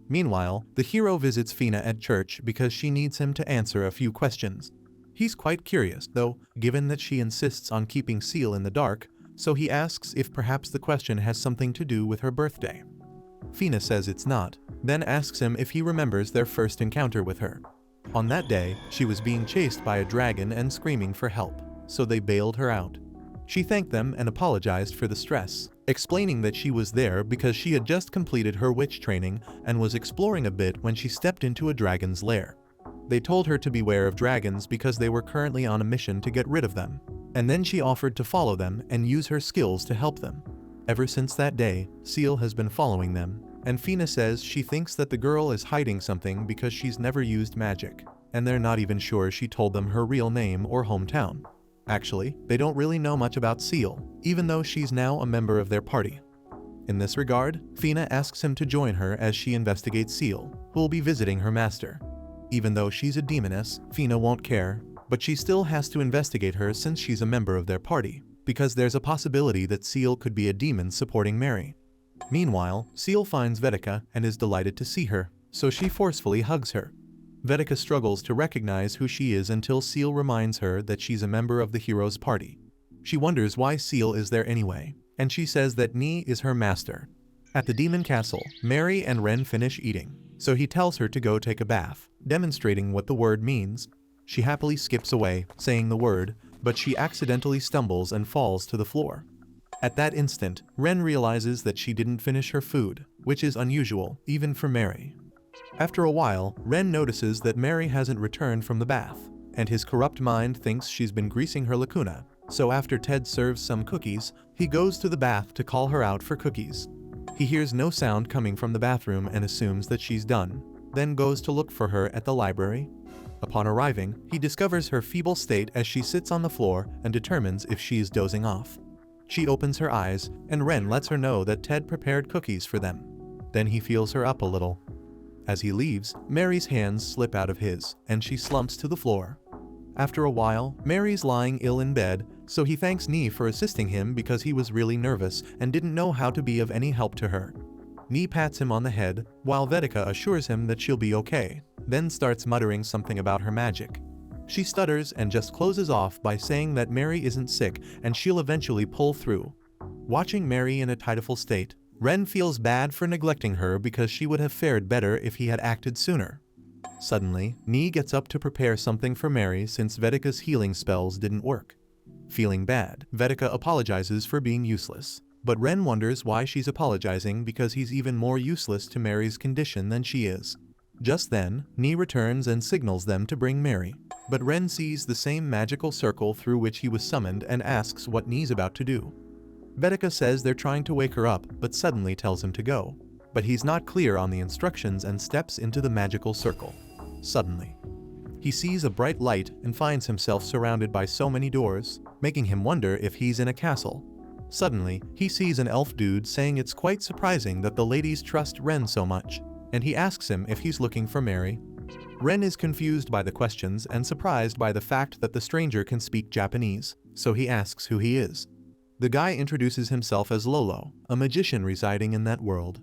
Meanwhile, the hero visits Fina at church because she needs him to answer a few questions. He's quite curious, though, given that she insists on keeping Seal in the dark, so he asks if perhaps the question has something to do with her birthday. Fina says it's not, then asks him if he remembers their first encounter with her. On that day, she was being chased by a dragon and screaming for help, so they bailed her out. She thanked them and apologized for the stress, explaining that she was there because she had just completed her witch training and was exploring a bit when she stepped into a dragon's lair. They told her to beware of dragons because they were currently on a mission to get rid of them, and then she offered to follow them and use her skills to help them. Ever since that day, Seal has been following them, and Fina says she thinks that the girl is hiding something because she's never used magic, and they're not even sure she told them her real name or hometown. Actually, they don't really know much about Seal, even though she's now a member of their party. In this regard, Fina asks him to join her as she investigates Seal, who will be visiting her master. Even though she's a demoness, Fina won't care, but she still has to investigate her since she's a member of their party, because there's a possibility that Seal could be a demon supporting Mary. Meanwhile, Seal finds Vedika and is delighted to see her, so she forcefully hugs her. Vedika struggles to recognize who she is until Seal reminds her that she's a member of the hero's party. She wonders why Seal is there anyway, and she says that Nee is her master. At the demon castle, Mary and Ren finish eating, so he tells her to go take a bath, demonstrating what the word means. She happily skips away, saying the word, but she accidentally stumbles and falls to the floor. At that instant, Ren realizes that she didn't finish her food, which is unusual, even for Mary. After a while, Ren notices that Mary hasn't returned from the bath, and his corrupt mind thinks she's been greasing her lacuna, so after Ted serves some cookies, he goes to the bath to call her out for cookies. He hears no sound coming from the bathroom and assumes that she's done, then goes to look for her at the library. Upon arriving, he discovers her feeble state as she sits on the floor and determines if she's dozing off. She opens her eyes, and Ren lets her know that Ted prepared cookies for them. Then he feels her up a little. As he leaves, Mary's hands slip out of his, and she slumps to the floor. After a while, Mary's lying ill in bed, so he thanks Nee for assisting him because he was really nervous and didn't know how to be of any help to her. Nee pats him on the head, while Vedika assures him that she'll be okay. then starts muttering something about her magic. She stutters and just closes off by saying that Mary isn't sick and she'll eventually pull through. Watching Mary in a pitiful state, Ren feels bad for neglecting her because she would have fared better if he had acted sooner. Suddenly, Ni gets up to prepare something for Mary since Vedika's healing spells didn't work. Feeling bad, Vedika apologizes for being useless. But Ren wonders why she's apologizing because he's even more useless to Mary's condition than she is. Just then, Ni returns and signals them to bring Mary. But Ren sees the same magical circle through which he was summoned and asks what Ni's about to do. Vedika says they're trying to wake her up but suddenly tells him to go. But he's not clear on the instructions and steps into the magical circle. Suddenly, he sees a bright light and finds himself surrounded by so many doors, making him wonder if he's in a castle. Suddenly, he sees an elf dude saying it's quite surprising that the ladies trust Ren so much, and he asks him if he's looking for Mary. Ren is confused by the questions and surprised by the fact that the stranger can speak Japanese, so he asks who he is. The guy introduces himself as Lolo, a magician residing in that world.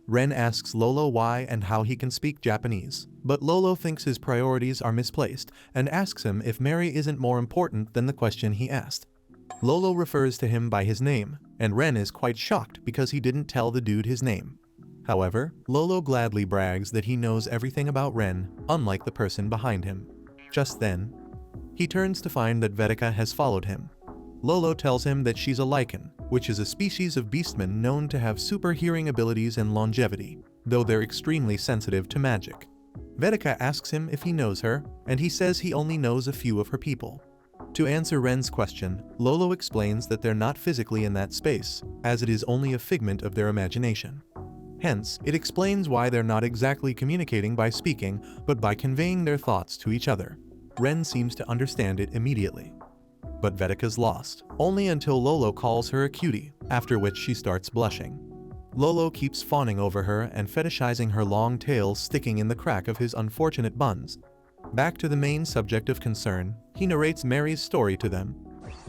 Ren asks Lolo why and how he can speak Japanese, but Lolo thinks his priorities are misplaced and asks him if Mary isn't more important than the question he asked. Lolo refers to him by his name, and Ren is quite shocked because he didn't tell the dude his name. However, Lolo gladly brags that he knows everything about Ren, unlike the person behind him. Just then, he turns to find that Vedika has followed him. Lolo tells him that she's a lichen, which is a species of beastmen known to have super hearing abilities and longevity, though they're extremely sensitive to magic. Vedika asks him if he knows her, and he says he only knows a few of her people. To answer Ren's question, Lolo explains that they're not physically in that space, as it is only a figment of their imagination. Hence, it explains why they're not exactly communicating by speaking, but by conveying their thoughts to each other. Ren seems to understand it immediately. But Vedika's lost, only until Lolo calls her a cutie, after which she starts blushing. Lolo keeps fawning over her and fetishizing her long tail sticking in the crack of his unfortunate buns. Back to the main subject of concern, he narrates Mary's story to them.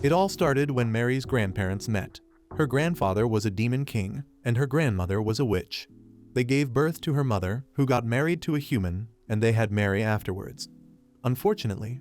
It all started when Mary's grandparents met. Her grandfather was a demon king, and her grandmother was a witch. They gave birth to her mother, who got married to a human, and they had Mary afterwards. Unfortunately,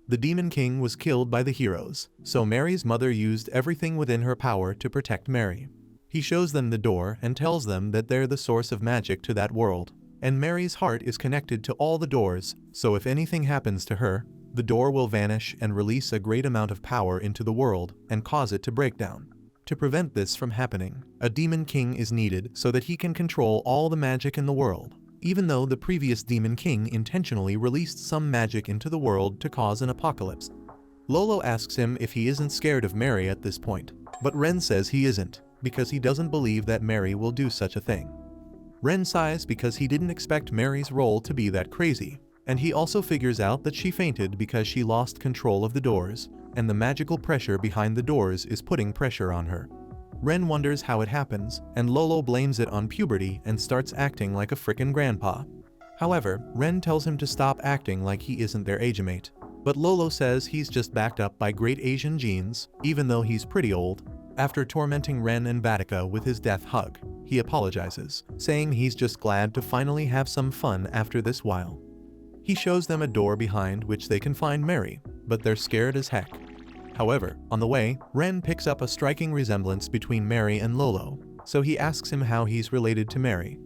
the demon king was killed by the heroes, so Mary's mother used everything within her power to protect Mary. He shows them the door and tells them that they're the source of magic to that world, and Mary's heart is connected to all the doors, so if anything happens to her, the door will vanish and release a great amount of power into the world and cause it to break down. To prevent this from happening, a demon king is needed so that he can control all the magic in the world, even though the previous demon king intentionally released some magic into the world to cause an apocalypse. Lolo asks him if he isn't scared of Mary at this point, but Ren says he isn't, because he doesn't believe that Mary will do such a thing. Ren sighs because he didn't expect Mary's role to be that crazy, and he also figures out that she fainted because she lost control of the doors, and the magical pressure behind the doors is putting pressure on her. Ren wonders how it happens, and Lolo blames it on puberty and starts acting like a frickin' grandpa. However, Ren tells him to stop acting like he isn't their age-mate, but Lolo says he's just backed up by great Asian genes, even though he's pretty old. After tormenting Ren and Vedika with his death hug, he apologizes, saying he's just glad to finally have some fun after this while. He shows them a door behind which they can find Mary, but they're scared as heck. However, on the way, Ren picks up a striking resemblance between Mary and Lolo, so he asks him how he's related to Mary.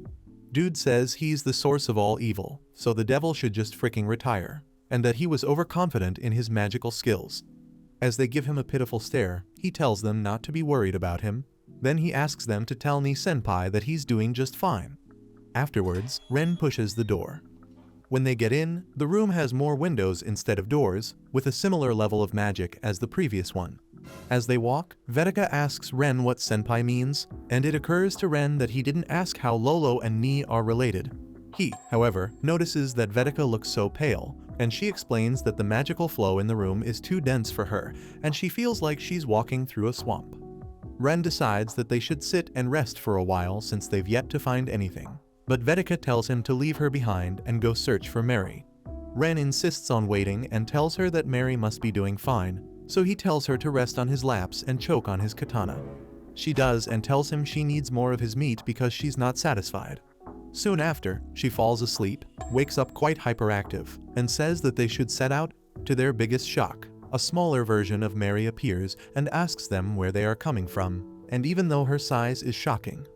Dude says he's the source of all evil, so the devil should just fricking retire, and that he was overconfident in his magical skills. As they give him a pitiful stare, he tells them not to be worried about him. Then he asks them to tell Ni-senpai that he's doing just fine. Afterwards, Ren pushes the door. When they get in, the room has more windows instead of doors, with a similar level of magic as the previous one. As they walk, Vedika asks Ren what senpai means, and it occurs to Ren that he didn't ask how Lolo and Ni are related. He, however, notices that Vedika looks so pale, and she explains that the magical flow in the room is too dense for her, and she feels like she's walking through a swamp. Ren decides that they should sit and rest for a while since they've yet to find anything, but Vedika tells him to leave her behind and go search for Mary. Ren insists on waiting and tells her that Mary must be doing fine, so he tells her to rest on his laps and choke on his katana. She does and tells him she needs more of his meat because she's not satisfied. Soon after, she falls asleep, wakes up quite hyperactive, and says that they should set out. To their biggest shock, a smaller version of Mary appears and asks them where they are coming from, and even though her size is shocking,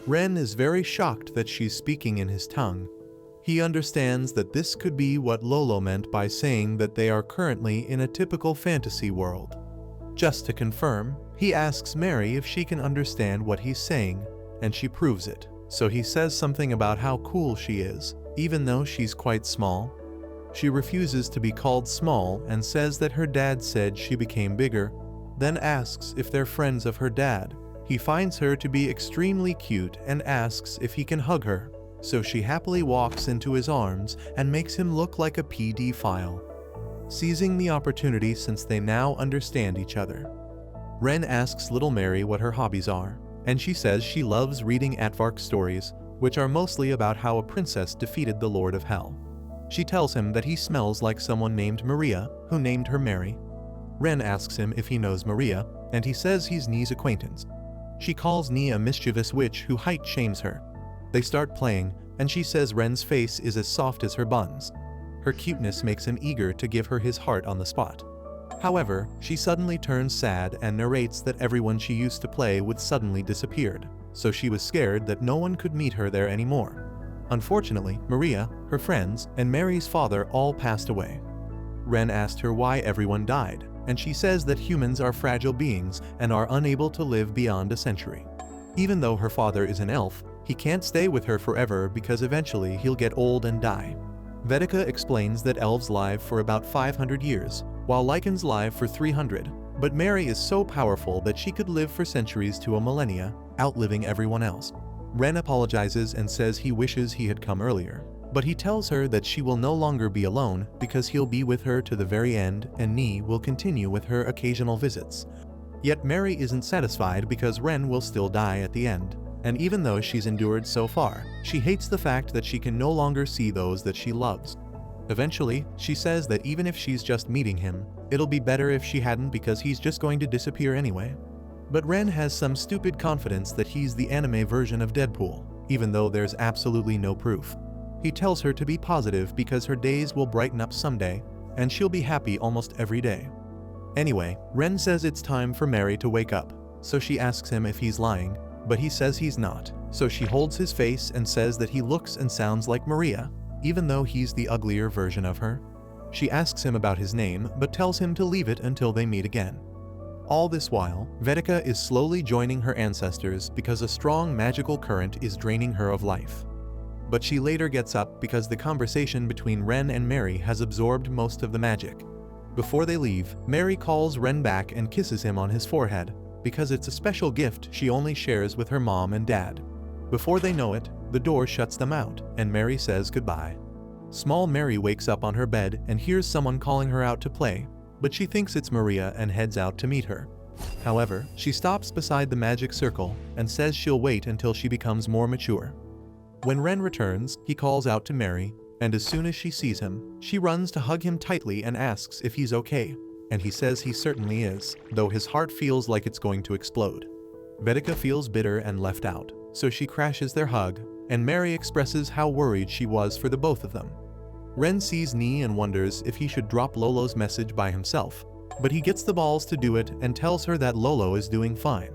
Ren is very shocked that she's speaking in his tongue. He understands that this could be what Lolo meant by saying that they are currently in a typical fantasy world. Just to confirm, he asks Mary if she can understand what he's saying, and she proves it. So he says something about how cool she is, even though she's quite small. She refuses to be called small and says that her dad said she became bigger, then asks if they're friends of her dad. He finds her to be extremely cute and asks if he can hug her, so she happily walks into his arms and makes him look like a PD file, seizing the opportunity since they now understand each other. Ren asks little Mary what her hobbies are, and she says she loves reading Aardvark stories, which are mostly about how a princess defeated the Lord of Hell. She tells him that he smells like someone named Maria, who named her Mary. Ren asks him if he knows Maria, and he says he's Nie's acquaintance. She calls Nie a mischievous witch who height shames her. They start playing, and she says Ren's face is as soft as her buns. Her cuteness makes him eager to give her his heart on the spot. However, she suddenly turns sad and narrates that everyone she used to play with suddenly disappeared, so she was scared that no one could meet her there anymore. Unfortunately, Maria, her friends, and Mary's father all passed away. Ren asked her why everyone died, and she says that humans are fragile beings and are unable to live beyond a century. Even though her father is an elf, he can't stay with her forever because eventually he'll get old and die. Vedika explains that elves live for about 500 years, while lichens live for 300, but Mary is so powerful that she could live for centuries to a millennia, outliving everyone else. Ren apologizes and says he wishes he had come earlier, but he tells her that she will no longer be alone because he'll be with her to the very end and Nie will continue with her occasional visits. Yet Mary isn't satisfied because Ren will still die at the end, and even though she's endured so far, she hates the fact that she can no longer see those that she loves. Eventually, she says that even if she's just meeting him, it'll be better if she hadn't because he's just going to disappear anyway. But Ren has some stupid confidence that he's the anime version of Deadpool, even though there's absolutely no proof. He tells her to be positive because her days will brighten up someday, and she'll be happy almost every day. Anyway, Ren says it's time for Mary to wake up, so she asks him if he's lying, but he says he's not, so she holds his face and says that he looks and sounds like Maria, even though he's the uglier version of her. She asks him about his name, but tells him to leave it until they meet again. All this while, Vedika is slowly joining her ancestors because a strong magical current is draining her of life. But she later gets up because the conversation between Ren and Mary has absorbed most of the magic. Before they leave, Mary calls Ren back and kisses him on his forehead, because it's a special gift she only shares with her mom and dad. Before they know it, the door shuts them out, and Mary says goodbye. Small Mary wakes up on her bed and hears someone calling her out to play, but she thinks it's Maria and heads out to meet her. However, she stops beside the magic circle and says she'll wait until she becomes more mature. When Ren returns, he calls out to Mary, and as soon as she sees him, she runs to hug him tightly and asks if he's okay, and he says he certainly is, though his heart feels like it's going to explode. Vedika feels bitter and left out, so she crashes their hug, and Mary expresses how worried she was for the both of them. Ren sees Nie and wonders if he should drop Lolo's message by himself, but he gets the balls to do it and tells her that Lolo is doing fine.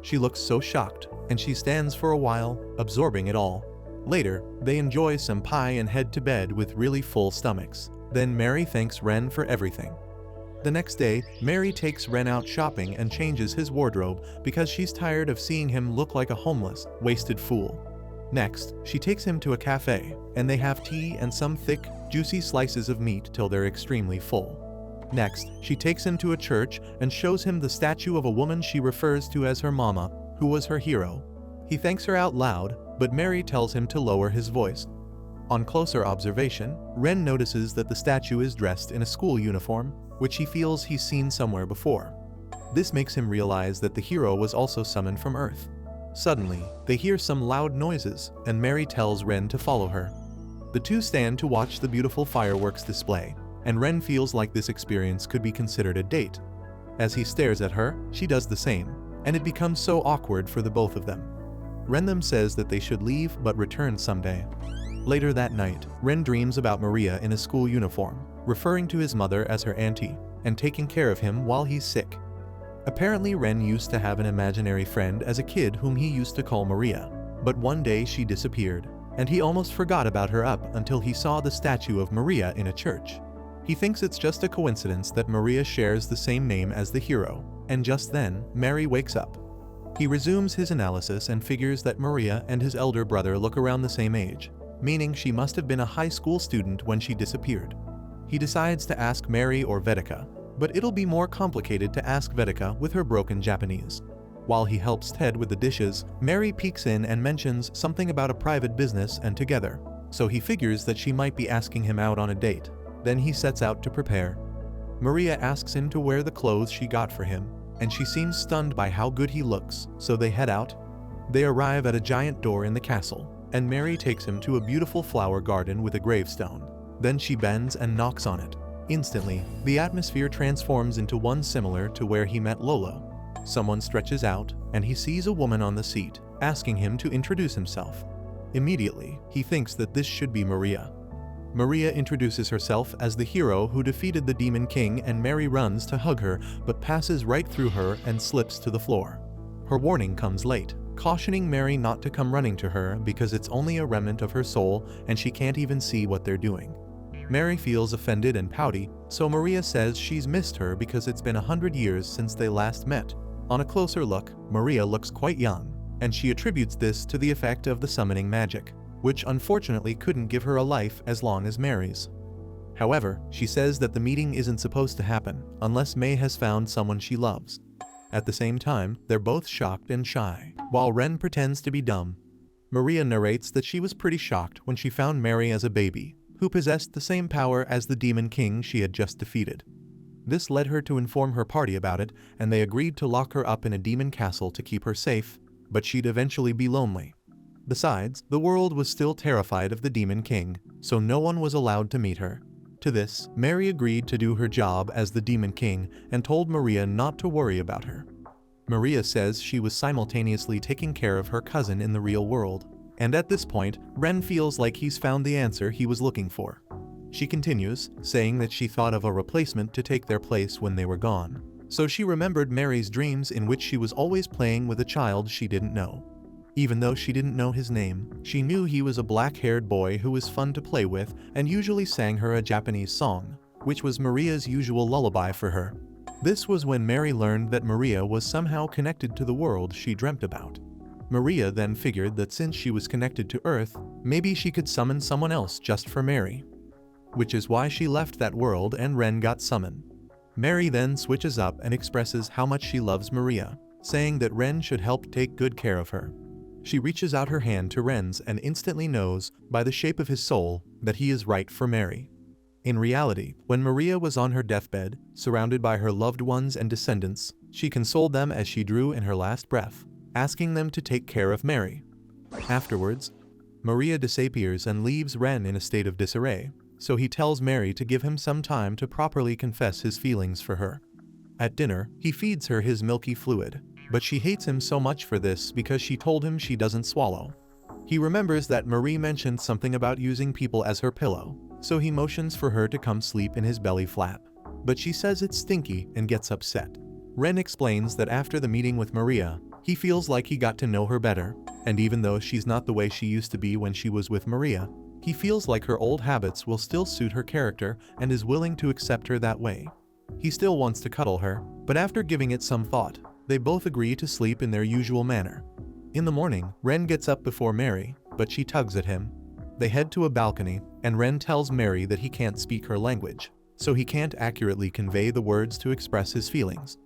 She looks so shocked, and she stands for a while, absorbing it all. Later, they enjoy some pie and head to bed with really full stomachs. Then Mary thanks Ren for everything. The next day, Mary takes Ren out shopping and changes his wardrobe because she's tired of seeing him look like a homeless, wasted fool. Next, she takes him to a cafe, and they have tea and some thick, juicy slices of meat till they're extremely full. Next, she takes him to a church and shows him the statue of a woman she refers to as her mama, who was her hero. He thanks her out loud, but Mary tells him to lower his voice. On closer observation, Ren notices that the statue is dressed in a school uniform, which he feels he's seen somewhere before. This makes him realize that the hero was also summoned from Earth. Suddenly, they hear some loud noises, and Mary tells Ren to follow her. The two stand to watch the beautiful fireworks display, and Ren feels like this experience could be considered a date. As he stares at her, she does the same, and it becomes so awkward for the both of them. Ren says that they should leave but return someday. Later that night, Ren dreams about Maria in a school uniform, referring to his mother as her auntie, and taking care of him while he's sick. Apparently Ren used to have an imaginary friend as a kid whom he used to call Maria, but one day she disappeared, and he almost forgot about her up until he saw the statue of Maria in a church. He thinks it's just a coincidence that Maria shares the same name as the hero, and just then, Mary wakes up. He resumes his analysis and figures that Maria and his elder brother look around the same age, meaning she must have been a high school student when she disappeared. He decides to ask Mary or Vedika, but it'll be more complicated to ask Vedika with her broken Japanese. While he helps Ted with the dishes, Mary peeks in and mentions something about a private business and together, so he figures that she might be asking him out on a date. Then he sets out to prepare. Maria asks him to wear the clothes she got for him, and she seems stunned by how good he looks, so they head out. They arrive at a giant door in the castle, and Mary takes him to a beautiful flower garden with a gravestone. Then she bends and knocks on it. Instantly, the atmosphere transforms into one similar to where he met Lolo. Someone stretches out, and he sees a woman on the seat, asking him to introduce himself. Immediately, he thinks that this should be Maria. Maria introduces herself as the hero who defeated the Demon King, and Mary runs to hug her but passes right through her and slips to the floor. Her warning comes late, cautioning Mary not to come running to her because it's only a remnant of her soul and she can't even see what they're doing. Mary feels offended and pouty, so Maria says she's missed her because it's been 100 years since they last met. On a closer look, Maria looks quite young, and she attributes this to the effect of the summoning magic, which unfortunately couldn't give her a life as long as Mary's. However, she says that the meeting isn't supposed to happen unless May has found someone she loves. At the same time, they're both shocked and shy, while Ren pretends to be dumb. Maria narrates that she was pretty shocked when she found Mary as a baby, who possessed the same power as the Demon King she had just defeated. This led her to inform her party about it, and they agreed to lock her up in a demon castle to keep her safe, but she'd eventually be lonely. Besides, the world was still terrified of the Demon King, so no one was allowed to meet her. To this, Mary agreed to do her job as the Demon King and told Maria not to worry about her. Maria says she was simultaneously taking care of her cousin in the real world, and at this point, Ren feels like he's found the answer he was looking for. She continues, saying that she thought of a replacement to take their place when they were gone. So she remembered Mary's dreams in which she was always playing with a child she didn't know. Even though she didn't know his name, she knew he was a black-haired boy who was fun to play with and usually sang her a Japanese song, which was Maria's usual lullaby for her. This was when Mary learned that Maria was somehow connected to the world she dreamt about. Maria then figured that since she was connected to Earth, maybe she could summon someone else just for Mary. Which is why she left that world and Ren got summoned. Mary then switches up and expresses how much she loves Maria, saying that Ren should help take good care of her. She reaches out her hand to Ren's and instantly knows, by the shape of his soul, that he is right for Mary. In reality, when Maria was on her deathbed, surrounded by her loved ones and descendants, she consoled them as she drew in her last breath, asking them to take care of Mary. Afterwards, Maria disappears and leaves Ren in a state of disarray, so he tells Mary to give him some time to properly confess his feelings for her. At dinner, he feeds her his milky fluid, but she hates him so much for this because she told him she doesn't swallow. He remembers that Marie mentioned something about using people as her pillow, so he motions for her to come sleep in his belly flap, but she says it's stinky and gets upset. Ren explains that after the meeting with Maria, he feels like he got to know her better, and even though she's not the way she used to be when she was with Maria, he feels like her old habits will still suit her character and is willing to accept her that way. He still wants to cuddle her, but after giving it some thought, they both agree to sleep in their usual manner. In the morning, Ren gets up before Mary, but she tugs at him. They head to a balcony, and Ren tells Mary that he can't speak her language, so he can't accurately convey the words to express his feelings.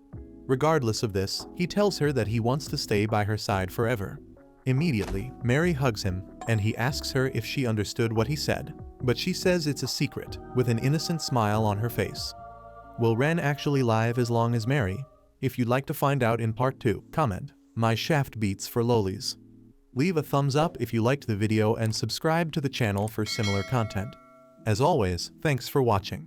Regardless of this, he tells her that he wants to stay by her side forever. Immediately, Mary hugs him, and he asks her if she understood what he said, but she says it's a secret, with an innocent smile on her face. Will Ren actually live as long as Mary? If you'd like to find out in part 2, comment, "My shaft beats for lolis." Leave a thumbs up if you liked the video and subscribe to the channel for similar content. As always, thanks for watching.